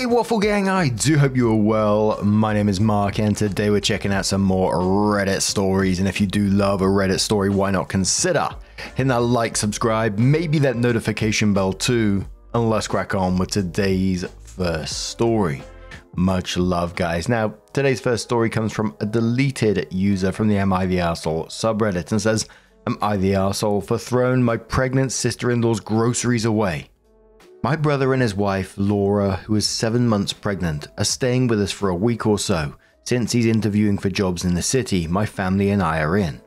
Hey Waffle Gang, I do hope you are well. My name is Mark and today we're checking out some more Reddit stories, and if you do love a Reddit story, why not consider hitting that like, subscribe, maybe that notification bell too, and let's crack on with today's first story. Much love guys. Now today's first story comes from a deleted user from the Am I the Arsehole subreddit and says, am I the arsehole for throwing my pregnant sister-in-law's groceries away? My brother and his wife, Laura, who is 7 months pregnant, are staying with us for a week or so. Since he's interviewing for jobs in the city, my family and I are in.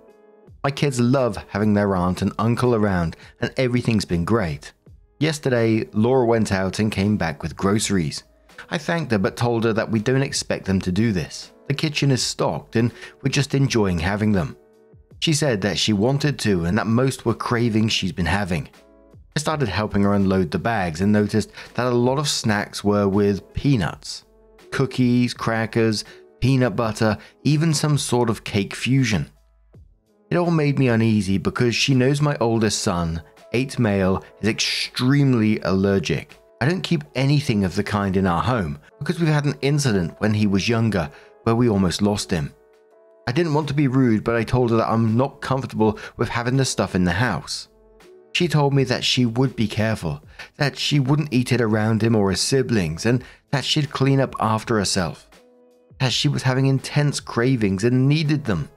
My kids love having their aunt and uncle around, and everything's been great. Yesterday, Laura went out and came back with groceries. I thanked her but told her that we don't expect them to do this. The kitchen is stocked and we're just enjoying having them. She said that she wanted to and that most were cravings she's been having. I started helping her unload the bags and noticed that a lot of snacks were with peanuts, cookies, crackers, peanut butter, even some sort of cake fusion. It all made me uneasy because she knows my oldest son, 8 male, is extremely allergic. I don't keep anything of the kind in our home because we've had an incident when he was younger where we almost lost him. I didn't want to be rude, but I told her that I'm not comfortable with having the stuff in the house. She told me that she would be careful, that she wouldn't eat it around him or his siblings, and that she'd clean up after herself. That she was having intense cravings and needed them.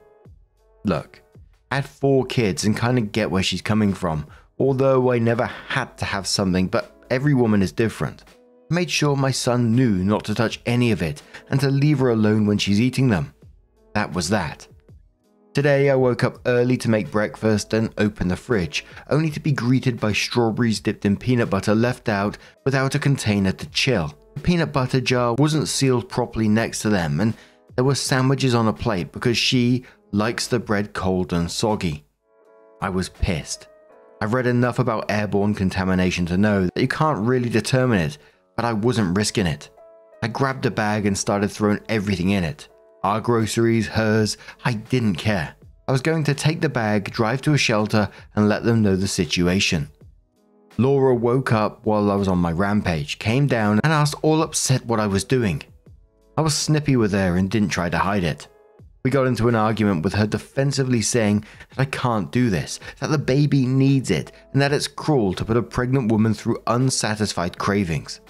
Look, I had 4 kids and kind of get where she's coming from, although I never had to have something, but every woman is different. I made sure my son knew not to touch any of it and to leave her alone when she's eating them. That was that. Today I woke up early to make breakfast and open the fridge, only to be greeted by strawberries dipped in peanut butter left out without a container to chill. The peanut butter jar wasn't sealed properly next to them, and there were sandwiches on a plate because she likes the bread cold and soggy. I was pissed. I've read enough about airborne contamination to know that you can't really determine it, but I wasn't risking it. I grabbed a bag and started throwing everything in it. Our groceries, hers, I didn't care. I was going to take the bag, drive to a shelter, and let them know the situation. Laura woke up while I was on my rampage, came down and asked all upset what I was doing. I was snippy with her and didn't try to hide it. We got into an argument with her defensively saying that I can't do this, that the baby needs it, and that it's cruel to put a pregnant woman through unsatisfied cravings.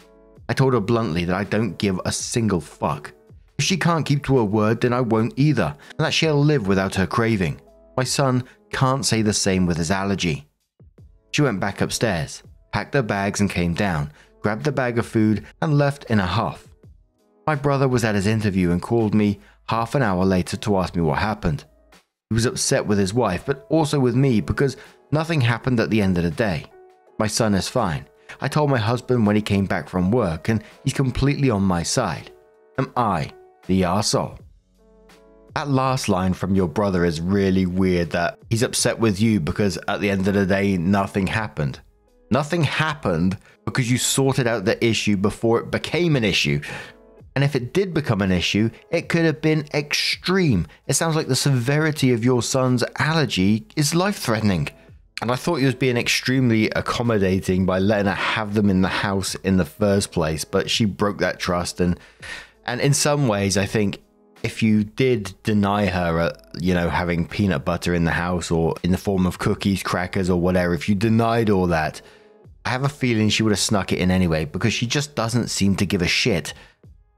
I told her bluntly that I don't give a single fuck. If she can't keep to her word, then I won't either, and that she'll live without her craving. My son can't say the same with his allergy. She went back upstairs, packed her bags and came down, grabbed the bag of food and left in a huff. My brother was at his interview and called me half an hour later to ask me what happened. He was upset with his wife, but also with me because nothing happened at the end of the day. My son is fine. I told my husband when he came back from work and he's completely on my side. Am I the arsehole? That last line from your brother is really weird, that he's upset with you because at the end of the day nothing happened. Nothing happened because you sorted out the issue before it became an issue. And if it did become an issue, it could have been extreme. It sounds like the severity of your son's allergy is life-threatening. And I thought he was being extremely accommodating by letting her have them in the house in the first place, but she broke that trust. And in some ways, I think if you did deny her, having peanut butter in the house or in the form of cookies, crackers or whatever, if you denied all that, I have a feeling she would have snuck it in anyway because she just doesn't seem to give a shit.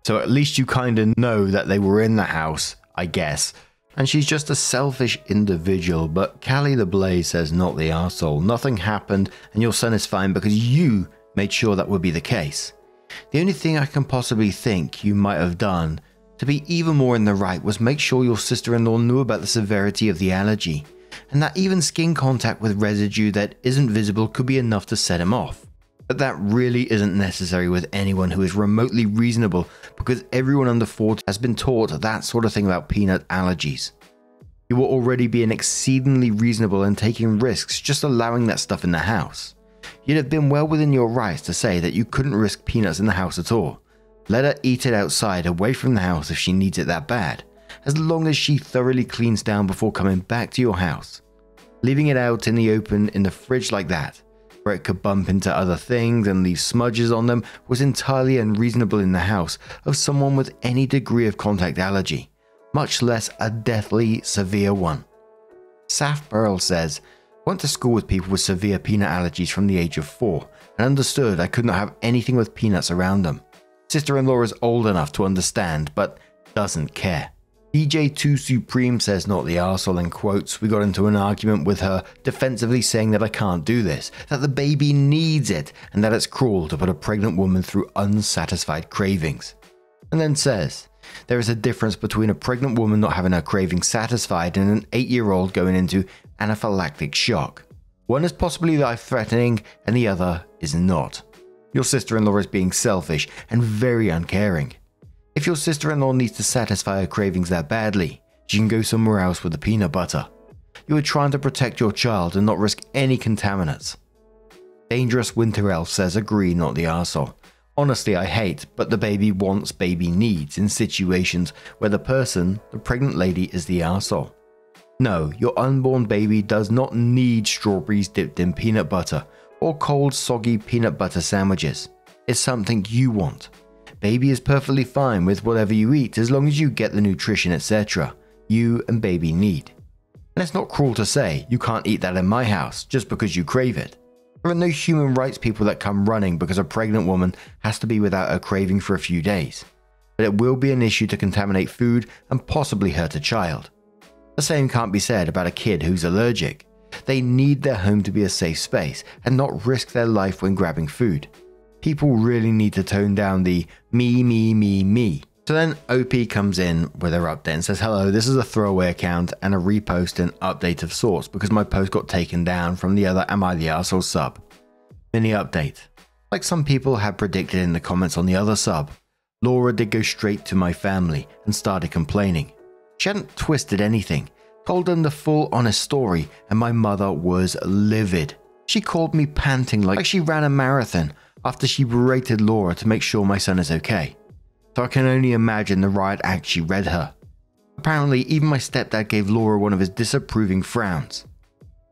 So at least you kind of know that they were in the house, I guess. And she's just a selfish individual. But Callie the Blaze says not the arsehole. Nothing happened and your son is fine because you made sure that would be the case. The only thing I can possibly think you might have done to be even more in the right was make sure your sister-in-law knew about the severity of the allergy, and that even skin contact with residue that isn't visible could be enough to set him off. But that really isn't necessary with anyone who is remotely reasonable because everyone under 40 has been taught that sort of thing about peanut allergies. You were already being exceedingly reasonable and taking risks just allowing that stuff in the house. You'd have been well within your rights to say that you couldn't risk peanuts in the house at all. Let her eat it outside away from the house if she needs it that bad, as long as she thoroughly cleans down before coming back to your house. Leaving it out in the open in the fridge like that, where it could bump into other things and leave smudges on them was entirely unreasonable in the house of someone with any degree of contact allergy, much less a deathly severe one. Saf Burrell says, "Went to school with people with severe peanut allergies from the age of 4 and understood I could not have anything with peanuts around them. Sister-in-law is old enough to understand, but doesn't care." DJ2 Supreme says, "Not the arsehole," in quotes. "We got into an argument with her, defensively saying that I can't do this, that the baby needs it, and that it's cruel to put a pregnant woman through unsatisfied cravings." And then says, "There is a difference between a pregnant woman not having her cravings satisfied and an 8-year-old going into anaphylactic shock. One is possibly life-threatening and the other is not. Your sister-in-law is being selfish and very uncaring. If your sister-in-law needs to satisfy her cravings that badly, she can go somewhere else with the peanut butter. You are trying to protect your child and not risk any contaminants." Dangerous Winter Elf says, "Agree, not the arsehole. Honestly, I hate, but the baby wants, baby needs in situations where the person, the pregnant lady, is the arsehole. No, your unborn baby does not need strawberries dipped in peanut butter or cold soggy peanut butter sandwiches. It's something you want. Baby is perfectly fine with whatever you eat as long as you get the nutrition, etc. you and baby need. And it's not cruel to say you can't eat that in my house just because you crave it. There are no human rights people that come running because a pregnant woman has to be without her craving for a few days. But it will be an issue to contaminate food and possibly hurt a child. The same can't be said about a kid who's allergic. They need their home to be a safe space and not risk their life when grabbing food. People really need to tone down the me. So then OP comes in with her update and says, "Hello, this is a throwaway account and a repost and update of sorts because my post got taken down from the other Am I the Arsehole sub. Mini update. Like some people had predicted in the comments on the other sub, Laura did go straight to my family and started complaining. She hadn't twisted anything, told them the full honest story, and my mother was livid. She called me panting like she ran a marathon after she berated Laura to make sure my son is okay. So I can only imagine the riot act she read her. Apparently, even my stepdad gave Laura one of his disapproving frowns.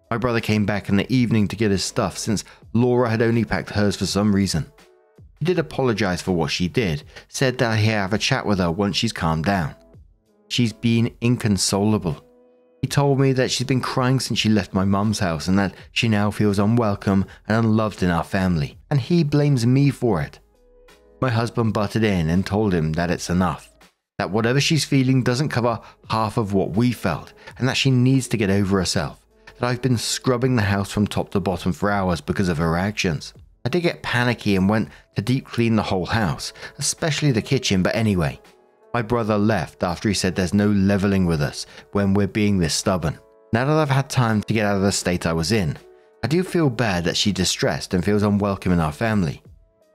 My brother came back in the evening to get his stuff since Laura had only packed hers for some reason. He did apologize for what she did, said that he'd have a chat with her once she's calmed down. She's been inconsolable. He told me that she's been crying since she left my mum's house and that she now feels unwelcome and unloved in our family, and he blames me for it. My husband butted in and told him that it's enough, that whatever she's feeling doesn't cover half of what we felt, and that she needs to get over herself, that I've been scrubbing the house from top to bottom for hours because of her actions. I did get panicky and went to deep clean the whole house, especially the kitchen, but anyway. My brother left after he said there's no leveling with us when we're being this stubborn. Now that I've had time to get out of the state I was in, I do feel bad that she's distressed and feels unwelcome in our family.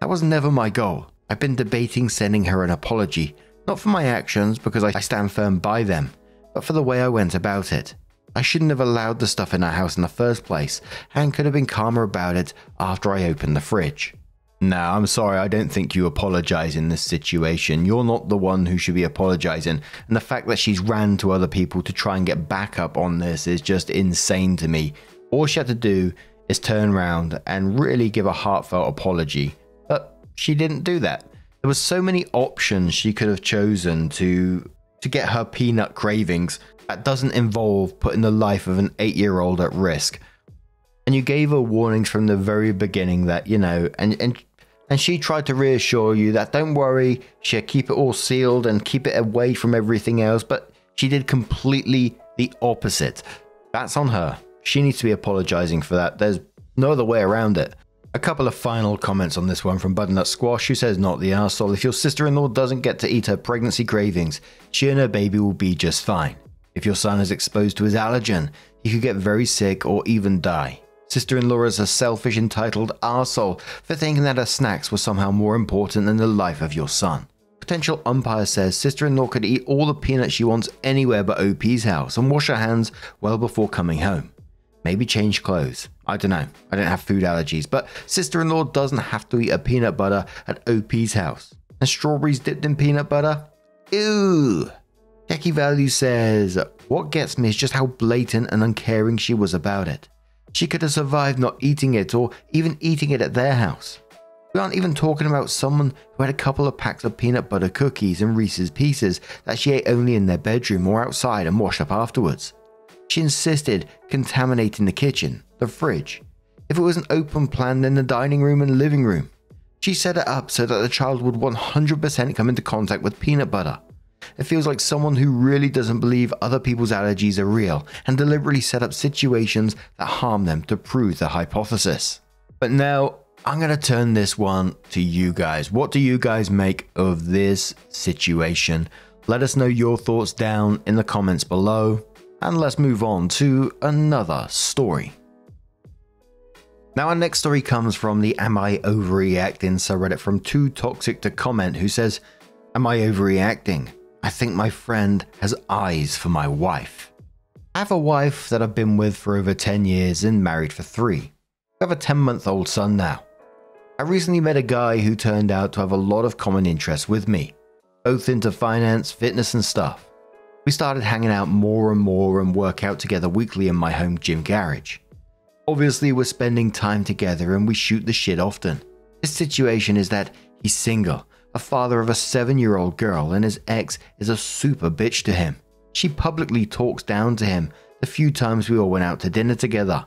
That was never my goal. I've been debating sending her an apology, not for my actions because I stand firm by them, but for the way I went about it. I shouldn't have allowed the stuff in our house in the first place and could have been calmer about it after I opened the fridge. No, I'm sorry, I don't think you apologize in this situation. You're not the one who should be apologizing, and the fact that she's ran to other people to try and get back up on this is just insane to me. All she had to do is turn around and really give a heartfelt apology, but she didn't do that. There were so many options she could have chosen to get her peanut cravings that doesn't involve putting the life of an 8-year-old at risk. And you gave her warnings from the very beginning that, you know, and she tried to reassure you that don't worry, she'll keep it all sealed and keep it away from everything else, but she did completely the opposite. That's on her. She needs to be apologizing for that. There's no other way around it. A couple of final comments on this one from Butternut Squash, who says, "Not the arsehole. If your sister-in-law doesn't get to eat her pregnancy cravings, she and her baby will be just fine. If your son is exposed to his allergen, he could get very sick or even die. Sister-in-law is a selfish, entitled arsehole for thinking that her snacks were somehow more important than the life of your son." Potential umpire says sister-in-law could eat all the peanuts she wants anywhere but OP's house and wash her hands well before coming home. Maybe change clothes. I don't know. I don't have food allergies, but sister-in-law doesn't have to eat a peanut butter at OP's house. And strawberries dipped in peanut butter? Ew. Techie Value says, "What gets me is just how blatant and uncaring she was about it. She could have survived not eating it or even eating it at their house. We aren't even talking about someone who had a couple of packs of peanut butter cookies and Reese's Pieces that she ate only in their bedroom or outside and washed up afterwards. She insisted contaminating the kitchen, the fridge, if it was an open plan in the dining room and living room. She set it up so that the child would 100% come into contact with peanut butter. It feels like someone who really doesn't believe other people's allergies are real and deliberately set up situations that harm them to prove their hypothesis. But now, I'm going to turn this one to you guys. What do you guys make of this situation? Let us know your thoughts down in the comments below, and let's move on to another story. Now, our next story comes from the Am I Overreacting subreddit from Too Toxic to Comment, who says, "Am I overreacting? I think my friend has eyes for my wife. I have a wife that I've been with for over 10 years and married for 3. We have a 10-month-old son now. I recently met a guy who turned out to have a lot of common interests with me, both into finance, fitness and stuff. We started hanging out more and work out together weekly in my home gym garage. Obviously, we're spending time together and we shoot the shit often. His situation is that he's single, a father of a 7-year-old girl, and his ex is a super bitch to him. She publicly talks down to him the few times we all went out to dinner together.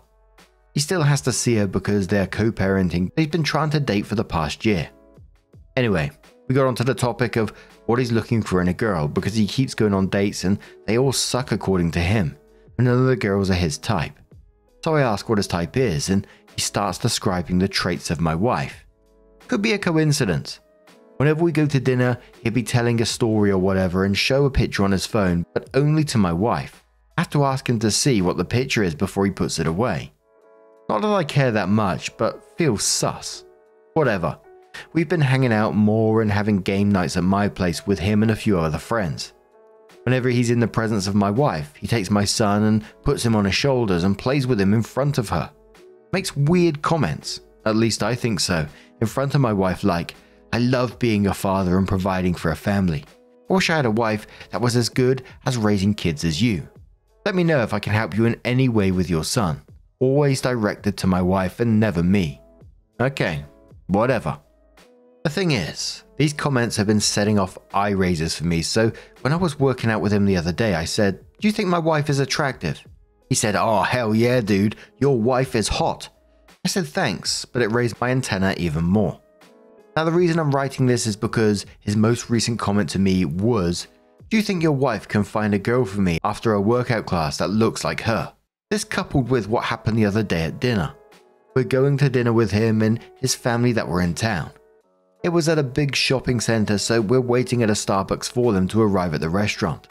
He still has to see her because they're co-parenting. He's been trying to date for the past year. Anyway, we got onto the topic of what he's looking for in a girl because he keeps going on dates and they all suck according to him, and none of the girls are his type. So I ask what his type is and he starts describing the traits of my wife. Could be a coincidence. Whenever we go to dinner, he'd be telling a story or whatever and show a picture on his phone, but only to my wife. I have to ask him to see what the picture is before he puts it away. Not that I care that much, but feels sus. Whatever. We've been hanging out more and having game nights at my place with him and a few other friends. Whenever he's in the presence of my wife, he takes my son and puts him on his shoulders and plays with him in front of her. Makes weird comments, at least I think so, in front of my wife like, "I love being a father and providing for a family. I wish I had a wife that was as good as raising kids as you. Let me know if I can help you in any way with your son." Always directed to my wife and never me. Okay, whatever. The thing is, these comments have been setting off eye raisers for me, so when I was working out with him the other day, I said, "Do you think my wife is attractive?" He said, "Oh, hell yeah, dude, your wife is hot." I said thanks, but it raised my antenna even more. Now, the reason I'm writing this is because his most recent comment to me was, "Do you think your wife can find a girl for me after a workout class that looks like her?" This coupled with what happened the other day at dinner. We're going to dinner with him and his family that were in town. It was at a big shopping center, so we're waiting at a Starbucks for them to arrive at the restaurant.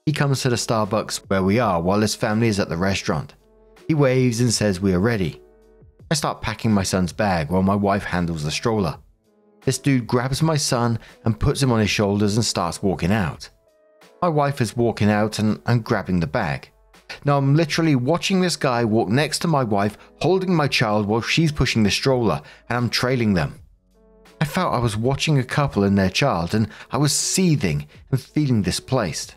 He comes to the Starbucks where we are while his family is at the restaurant. He waves and says we are ready. I start packing my son's bag while my wife handles the stroller. This dude grabs my son and puts him on his shoulders and starts walking out. My wife is walking out and I'm grabbing the bag. Now I'm literally watching this guy walk next to my wife holding my child while she's pushing the stroller and I'm trailing them. I felt I was watching a couple and their child and I was seething and feeling displaced.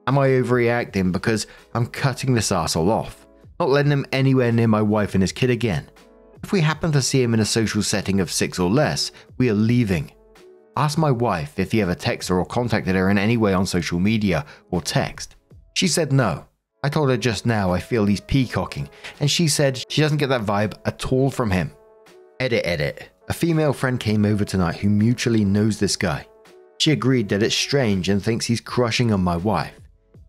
Am I overreacting because I'm cutting this arsehole off, not letting him anywhere near my wife and his kid again? If we happen to see him in a social setting of 6 or less, we are leaving. Asked my wife if he ever texted her or contacted her in any way on social media or text. She said no. I told her just now I feel he's peacocking, and she said she doesn't get that vibe at all from him. Edit. A female friend came over tonight who mutually knows this guy. She agreed that it's strange and thinks he's crushing on my wife,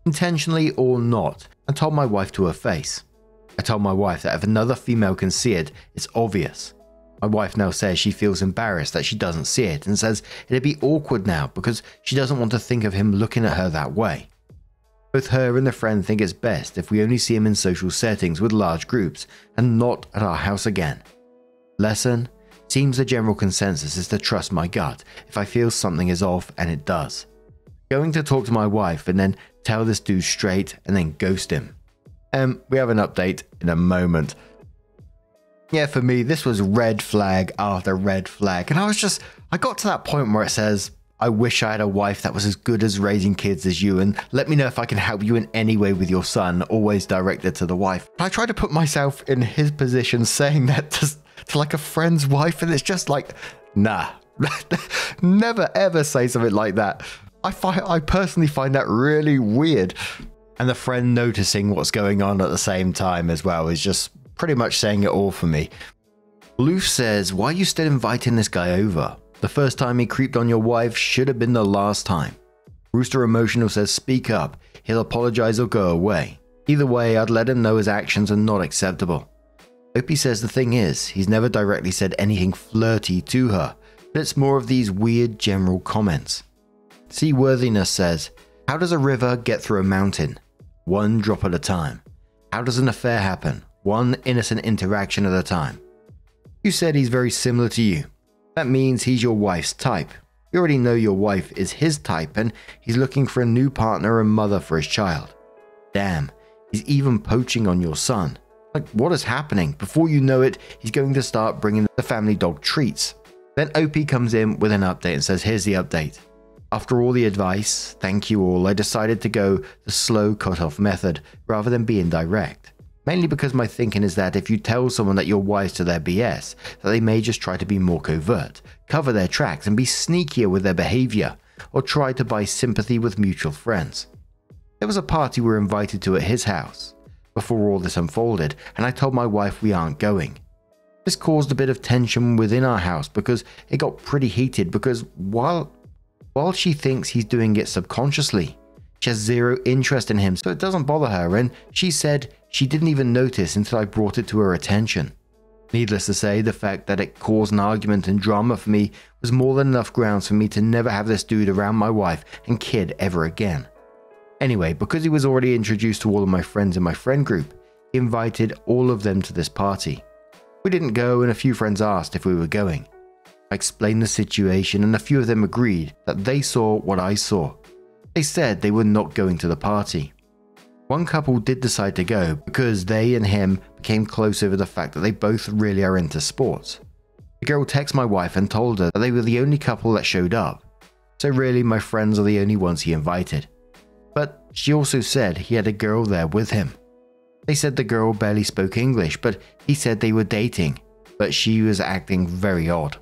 intentionally or not, and told my wife to her face. I told my wife that if another female can see it, it's obvious. My wife now says she feels embarrassed that she doesn't see it and says it'd be awkward now because she doesn't want to think of him looking at her that way. Both her and the friend think it's best if we only see him in social settings with large groups and not at our house again. Lesson: seems the general consensus is to trust my gut if I feel something is off, and it does. Going to talk to my wife and then tell this dude straight and then ghost him. We have an update in a moment. Yeah, for me, this was red flag after red flag. And I got to that point where it says, I wish I had a wife that was as good as raising kids as you, and let me know if I can help you in any way with your son, always directed to the wife. I try to put myself in his position saying that to like a friend's wife, and it's just like, nah, never ever say something like that. I personally find that really weird. And the friend noticing what's going on at the same time as well is just pretty much saying it all for me. Loof says, why are you still inviting this guy over? The first time he creeped on your wife should have been the last time. Rooster Emotional says, speak up. He'll apologize or go away. Either way, I'd let him know his actions are not acceptable. Opie says the thing is, he's never directly said anything flirty to her, but it's more of these weird general comments. Seaworthiness says, how does a river get through a mountain? One drop at a time. How does an affair happen? One innocent interaction at a time. You said he's very similar to you. That means he's your wife's type. You already know your wife is his type and he's looking for a new partner and mother for his child. Damn, he's even poaching on your son. Like, what is happening? Before you know it, he's going to start bringing the family dog treats. Then OP comes in with an update and says, here's the update. After all the advice, thank you all, I decided to go the slow cut-off method rather than being direct. Mainly because my thinking is that if you tell someone that you're wise to their BS, that they may just try to be more covert, cover their tracks and be sneakier with their behavior, or try to buy sympathy with mutual friends. There was a party we were invited to at his house before all this unfolded, and I told my wife we aren't going. This caused a bit of tension within our house because it got pretty heated because while she thinks he's doing it subconsciously, she has zero interest in him, so it doesn't bother her, and she said she didn't even notice until I brought it to her attention. Needless to say, the fact that it caused an argument and drama for me was more than enough grounds for me to never have this dude around my wife and kid ever again. Anyway, because he was already introduced to all of my friends in my friend group, he invited all of them to this party. We didn't go, and a few friends asked if we were going. I explained the situation and a few of them agreed that they saw what I saw. They said they were not going to the party. One couple did decide to go because they and him became close over the fact that they both really are into sports. The girl texted my wife and told her that they were the only couple that showed up. So really my friends are the only ones he invited. But she also said he had a girl there with him. They said the girl barely spoke English, but he said they were dating, but she was acting very odd.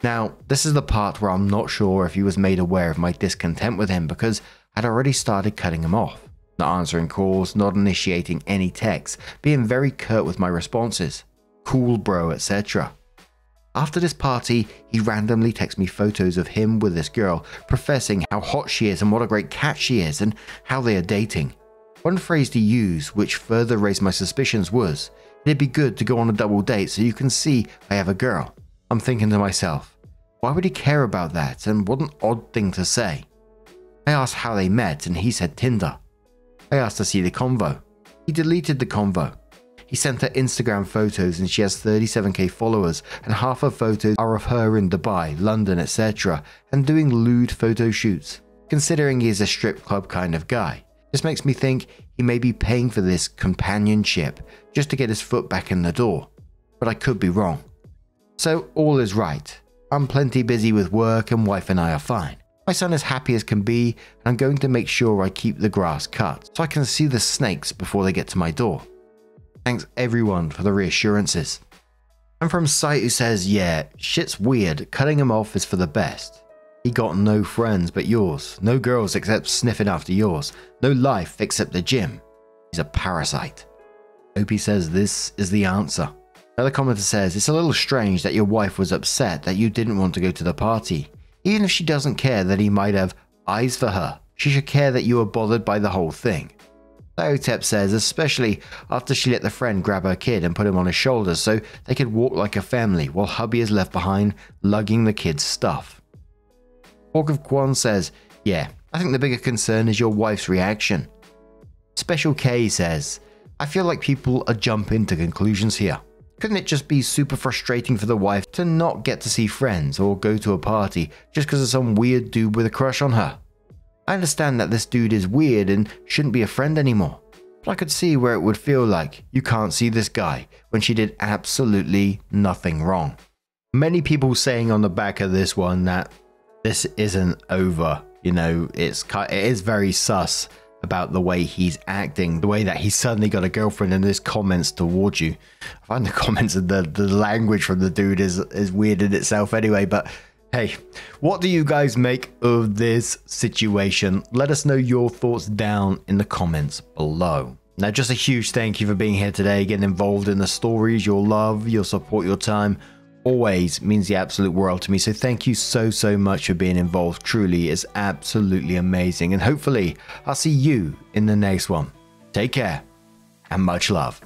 Now, this is the part where I'm not sure if he was made aware of my discontent with him because I'd already started cutting him off, not answering calls, not initiating any texts, being very curt with my responses, cool bro, etc. After this party, he randomly texts me photos of him with this girl, professing how hot she is and what a great cat she is and how they are dating. One phrase to use, which further raised my suspicions, was, it'd be good to go on a double date so you can see I have a girl. I'm thinking to myself, why would he care about that, and what an odd thing to say? I asked how they met and he said Tinder. I asked to see the convo. He deleted the convo. He sent her Instagram photos and she has 37k followers and half her photos are of her in Dubai, London, etc. and doing lewd photo shoots. Considering he is a strip club kind of guy, this makes me think he may be paying for this companionship just to get his foot back in the door, but I could be wrong. So all is right. I'm plenty busy with work and wife and I are fine. My son is happy as can be and I'm going to make sure I keep the grass cut so I can see the snakes before they get to my door. Thanks everyone for the reassurances. I'm from Sight who says, yeah, shit's weird, cutting him off is for the best. He got no friends but yours, no girls except sniffing after yours, no life except the gym. He's a parasite. Opie says this is the answer. Another commenter says, it's a little strange that your wife was upset that you didn't want to go to the party. Even if she doesn't care that he might have eyes for her, she should care that you were bothered by the whole thing. Diotep says, especially after she let the friend grab her kid and put him on his shoulders so they could walk like a family while hubby is left behind lugging the kid's stuff. Hawk of Quan says, yeah, I think the bigger concern is your wife's reaction. Special K says, I feel like people are jumping to conclusions here. Couldn't it just be super frustrating for the wife to not get to see friends or go to a party just because of some weird dude with a crush on her? I understand that this dude is weird and shouldn't be a friend anymore, but I could see where it would feel like you can't see this guy when she did absolutely nothing wrong. Many people saying on the back of this one that this isn't over. You know, it is very sus about the way he's acting, the way that he's suddenly got a girlfriend and his comments towards you. I find the comments and the language from the dude is weird in itself anyway, but hey, what do you guys make of this situation? Let us know your thoughts down in the comments below. Now, just a huge thank you for being here today, getting involved in the stories. Your love, your support, your time always means the absolute world to me. So thank you so much for being involved. Truly, it's absolutely amazing. And hopefully I'll see you in the next one. Take care and much love.